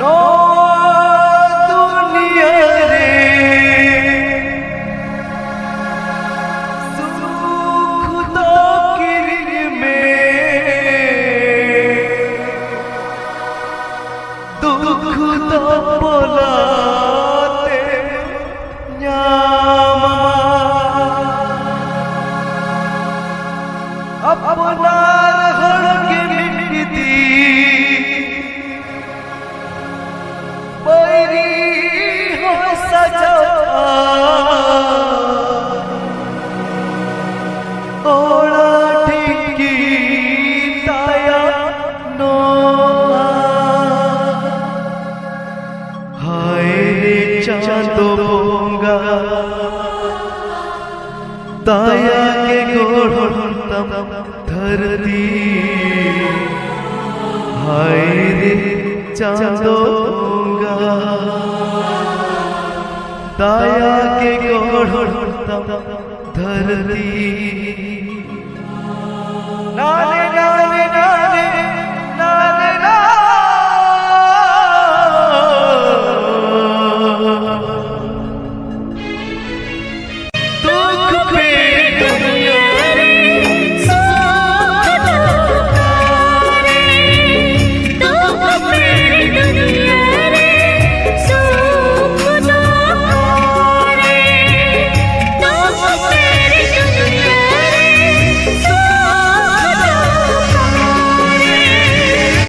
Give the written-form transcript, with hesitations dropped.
No दुनिया रे सुख तो किरण में दुख तो बोलाते न्यामा अपना हड़के मिटती बैरी हो सजा ओड़ा ठिकी ताया नो हाय रे चांदो बोंगा ताया के गोढ़तम धरती हाय रे चांदो बोंगा ताया के गोढ़तम धरती।